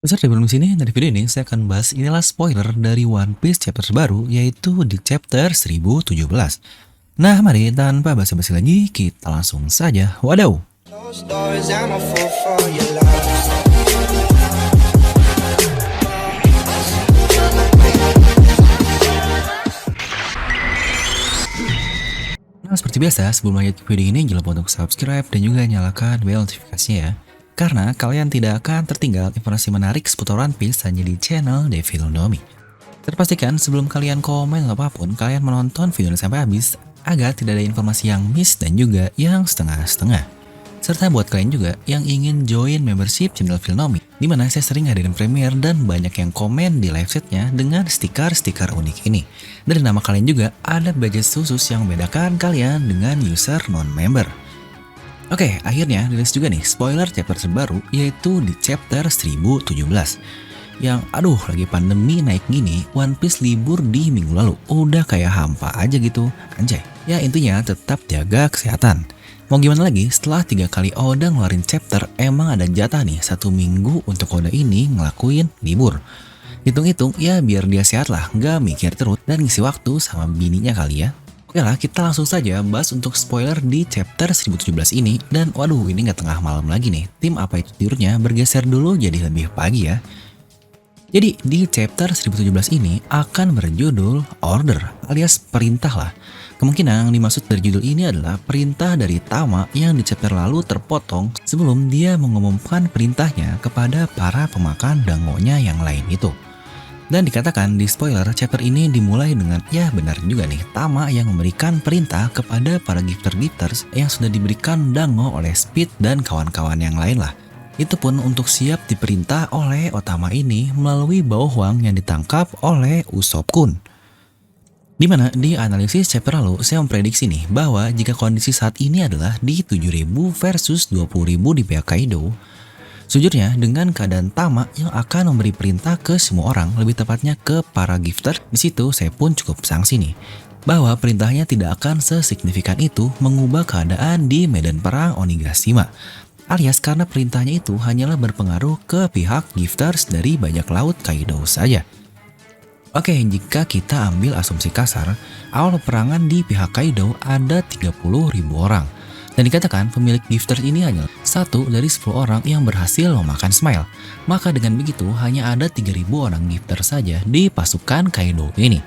Besar sebelum sini, dari video ini saya akan bahas inilah spoiler dari One Piece chapter terbaru, yaitu di chapter 1017. Nah, mari tanpa basa-basi lagi, kita langsung saja. Wadaw! Those stories, I'm a fool for your love. Nah, seperti biasa, sebelum lanjut ke video ini, jangan lupa untuk subscribe dan juga nyalakan bel notifikasinya ya. Karena kalian tidak akan tertinggal informasi menarik seputar One Piece hanya di channel Devil Nomi. Terpastikan sebelum kalian komen atau apapun, kalian menonton video ini sampai habis agar tidak ada informasi yang miss dan juga yang setengah-setengah. Serta buat kalian juga yang ingin join membership channel Filnomi, di mana saya sering hadirin premiere dan banyak yang komen di live setnya dengan stiker-stiker unik ini. Dan nama kalian juga ada badge khusus yang membedakan kalian dengan user non-member. Oke, akhirnya rilis juga nih spoiler chapter terbaru, yaitu di chapter 1017. Yang aduh lagi pandemi naik gini, One Piece libur di minggu lalu udah kayak hampa aja gitu, anjay. Ya intinya tetap jaga kesehatan. Mau gimana lagi, setelah 3 kali Oda ngeluarin chapter, emang ada jatah nih 1 minggu untuk Oda ini ngelakuin libur. Hitung-hitung ya biar dia sehat lah, nggak mikir terus dan ngisi waktu sama bininya kali ya. Oke lah, kita langsung saja bahas untuk spoiler di chapter 1017 ini. Dan waduh, ini nggak tengah malam lagi nih, tim apa itu tidurnya bergeser dulu jadi lebih pagi ya. Jadi di chapter 1017 ini akan berjudul Order alias perintah lah. Kemungkinan yang dimaksud dari judul ini adalah perintah dari Tama yang di chapter lalu terpotong sebelum dia mengumumkan perintahnya kepada para pemakan dangonya yang lain itu. Dan dikatakan di spoiler chapter ini dimulai dengan ya benar juga nih, Tama yang memberikan perintah kepada para gifter-gifters yang sudah diberikan dango oleh Speed dan kawan-kawan yang lain lah. Itu pun untuk siap diperintah oleh Otama ini melalui Bao Huang yang ditangkap oleh Usopp Kun. Dimana di analisis chapter lalu saya memprediksi nih bahwa jika kondisi saat ini adalah di 7.000 versus 20.000 di pihak Kaido, sejujurnya dengan keadaan Tama yang akan memberi perintah ke semua orang, lebih tepatnya ke para gifter, di situ saya pun cukup sangsi nih bahwa perintahnya tidak akan sesignifikan itu mengubah keadaan di medan perang Onigashima. Alias karena perintahnya itu hanyalah berpengaruh ke pihak gifters dari bajak laut Kaido saja. Oke, jika kita ambil asumsi kasar, awal peperangan di pihak Kaido ada 30.000 orang. Dan dikatakan pemilik gifters ini hanya 1 dari 10 orang yang berhasil memakan Smile. Maka dengan begitu hanya ada 3.000 orang gifter saja di pasukan Kaido ini.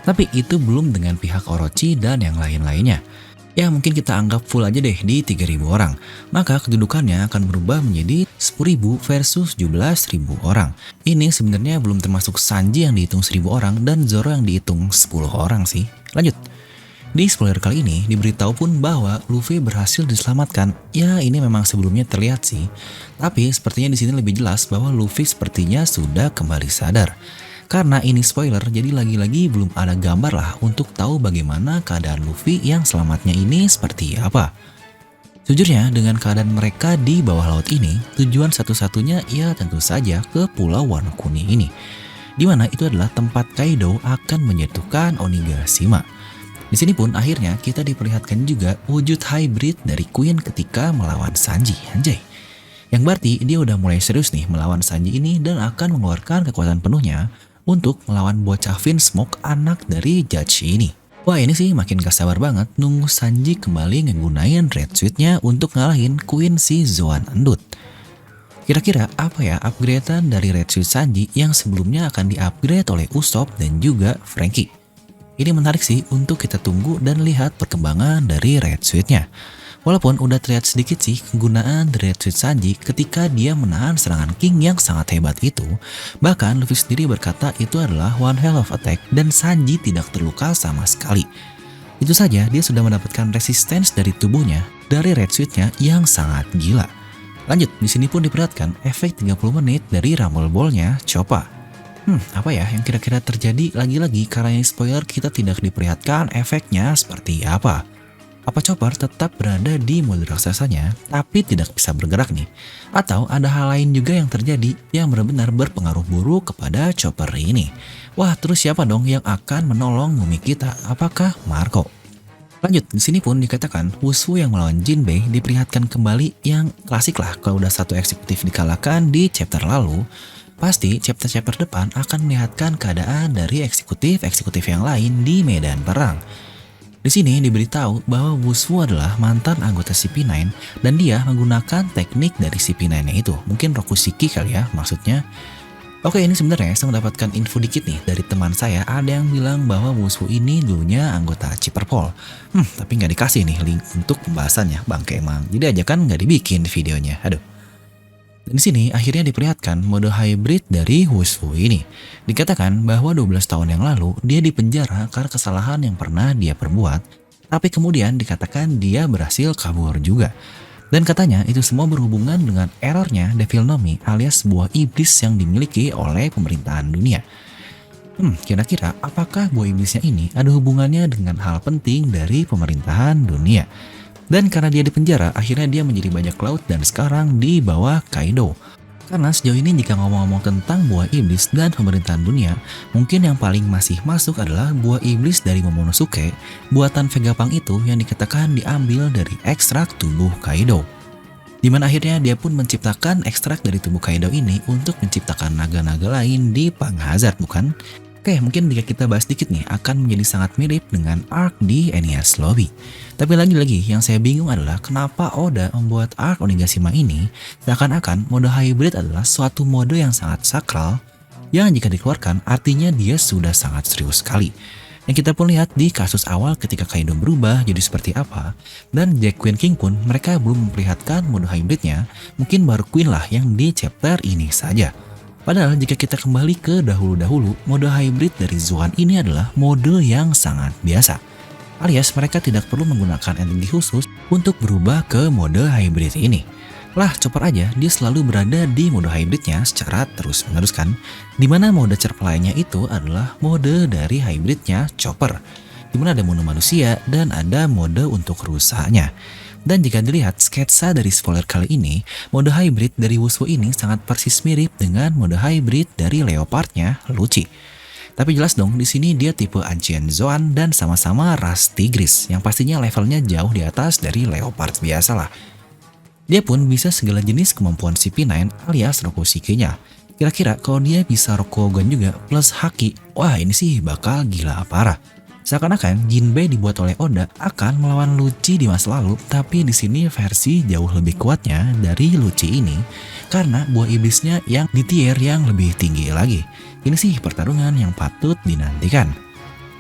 Tapi itu belum dengan pihak Orochi dan yang lain-lainnya. Ya mungkin kita anggap full aja deh di 3.000 orang. Maka kedudukannya akan berubah menjadi 10.000 versus 17.000 orang. Ini sebenarnya belum termasuk Sanji yang dihitung 1.000 orang dan Zoro yang dihitung 10 orang sih. Lanjut. Di spoiler kali ini diberitahu pun bahwa Luffy berhasil diselamatkan. Ya ini memang sebelumnya terlihat sih. Tapi sepertinya di sini lebih jelas bahwa Luffy sepertinya sudah kembali sadar. Karena ini spoiler, jadi lagi-lagi belum ada gambar lah untuk tahu bagaimana keadaan Luffy yang selamatnya ini seperti apa. Jujurnya dengan keadaan mereka di bawah laut ini, tujuan satu-satunya ya tentu saja ke Pulau Wano Kuni ini. Dimana itu adalah tempat Kaido akan menjatuhkan Onigashima. Di sini pun akhirnya kita diperlihatkan juga wujud hybrid dari Queen ketika melawan Sanji, anjay. Yang berarti dia udah mulai serius nih melawan Sanji ini dan akan mengeluarkan kekuatan penuhnya untuk melawan bocah Vinsmoke anak dari Judge ini. Wah ini sih makin gak sabar banget nunggu Sanji kembali ngegunain Red Suit-nya untuk ngalahin Queen si Zoan Endut. Kira-kira apa ya upgradean dari Red Suit Sanji yang sebelumnya akan di-upgrade oleh Usopp dan juga Franky? Ini menarik sih untuk kita tunggu dan lihat perkembangan dari Red Suit-nya. Walaupun udah terlihat sedikit sih kegunaan dari Red Suit Sanji ketika dia menahan serangan King yang sangat hebat itu. Bahkan Luffy sendiri berkata itu adalah one hell of attack dan Sanji tidak terluka sama sekali. Itu saja dia sudah mendapatkan resistance dari tubuhnya dari Red Suit-nya yang sangat gila. Lanjut, di sini pun diperlihatkan efek 30 menit dari Rumble Ball-nya Choppa. Apa ya yang kira-kira terjadi lagi-lagi karena ini spoiler kita tidak diperlihatkan efeknya seperti apa. Apa Chopper tetap berada di mode raksasanya tapi tidak bisa bergerak nih? Atau ada hal lain juga yang terjadi yang benar-benar berpengaruh buruk kepada Chopper ini? Wah, terus siapa dong yang akan menolong Mumi kita? Apakah Marco? Lanjut, di sini pun dikatakan Wushu yang melawan Jinbei diperlihatkan kembali yang klasik lah kalau udah satu eksekutif dikalahkan di chapter lalu. pasti chapter-chapter depan akan melihatkan keadaan dari eksekutif-eksekutif yang lain di medan perang. Di sini diberitahu bahwa Wushu adalah mantan anggota CP9 dan dia menggunakan teknik dari CP9-nya itu. Mungkin Rokushiki kali ya maksudnya. Oke, ini sebenarnya saya mendapatkan info dikit nih dari teman saya. Ada yang bilang bahwa Wushu ini dulunya anggota Chipperpol. Tapi nggak dikasih nih link untuk pembahasannya, bangke emang. Jadi aja kan nggak dibikin videonya, aduh. Dan di sini akhirnya diperlihatkan mode hybrid dari Wushu ini. Dikatakan bahwa 12 tahun yang lalu dia dipenjara karena kesalahan yang pernah dia perbuat, tapi kemudian dikatakan dia berhasil kabur juga. Dan katanya itu semua berhubungan dengan errornya Devil Nomi alias sebuah iblis yang dimiliki oleh pemerintahan dunia. Kira-kira apakah buah iblisnya ini ada hubungannya dengan hal penting dari pemerintahan dunia? Dan karena dia dipenjara, akhirnya dia menjadi bajak laut dan sekarang di bawah Kaido. Karena sejauh ini jika ngomong-ngomong tentang buah iblis dan pemerintahan dunia, mungkin yang paling masih masuk adalah buah iblis dari Momonosuke, buatan Vegapunk itu yang dikatakan diambil dari ekstrak tubuh Kaido. Dimana akhirnya dia pun menciptakan ekstrak dari tubuh Kaido ini untuk menciptakan naga-naga lain di Punk Hazard, bukan? Oke, mungkin jika kita bahas dikit nih akan menjadi sangat mirip dengan arc di Enies Lobby. Tapi lagi-lagi yang saya bingung adalah kenapa Oda membuat arc Onigashima ini seakan-akan mode hybrid adalah suatu mode yang sangat sakral yang jika dikeluarkan artinya dia sudah sangat serius sekali. Yang kita pun lihat di kasus awal ketika Kaido berubah jadi seperti apa, dan Jack Queen King pun mereka belum memperlihatkan mode hybridnya, mungkin baru Queen lah yang di chapter ini saja. Padahal jika kita kembali ke dahulu-dahulu, mode hybrid dari Zoan ini adalah mode yang sangat biasa. Alias mereka tidak perlu menggunakan energi khusus untuk berubah ke mode hybrid ini. Lah, Chopper aja dia selalu berada di mode hybridnya secara terus-menerus kan. Dimana mode Chopper lainnya itu adalah mode dari hybridnya Chopper. Dimana ada mode manusia dan ada mode untuk rusaknya. Dan jika dilihat sketsa dari spoiler kali ini, mode hybrid dari Wushu ini sangat persis mirip dengan mode hybrid dari Leopardnya Lucci. Tapi jelas dong, di sini dia tipe Ancient Zoan dan sama-sama ras Tigris, yang pastinya levelnya jauh di atas dari Leopard biasa lah. Dia pun bisa segala jenis kemampuan CP9 alias Rokushiki-nya. Kira-kira kalau dia bisa Rokugan juga plus Haki, wah ini sih bakal gila parah. Seakan-akan Jinbei dibuat oleh Oda akan melawan Lucci di masa lalu, tapi di sini versi jauh lebih kuatnya dari Lucci ini karena buah iblisnya yang di tier yang lebih tinggi lagi. Ini sih pertarungan yang patut dinantikan.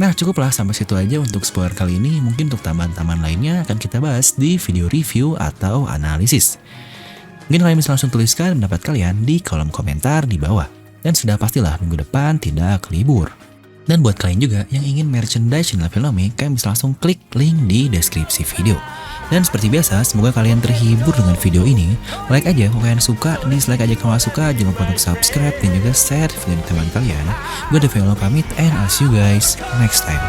Nah, cukuplah sampai situ aja untuk spoiler kali ini. Mungkin untuk tambahan-tambahan lainnya akan kita bahas di video review atau analisis. Mungkin kalian bisa langsung tuliskan pendapat kalian di kolom komentar di bawah. Dan sudah pastilah minggu depan tidak libur. Dan buat kalian juga yang ingin merchandise channel Filmnomic, kalian bisa langsung klik link di deskripsi video. Dan seperti biasa, semoga kalian terhibur dengan video ini. Like aja kalau kalian suka, dislike aja kalau gak suka, jangan lupa untuk subscribe dan juga share video ini ke teman kalian. Gue Devil pamit and I'll see you guys next time.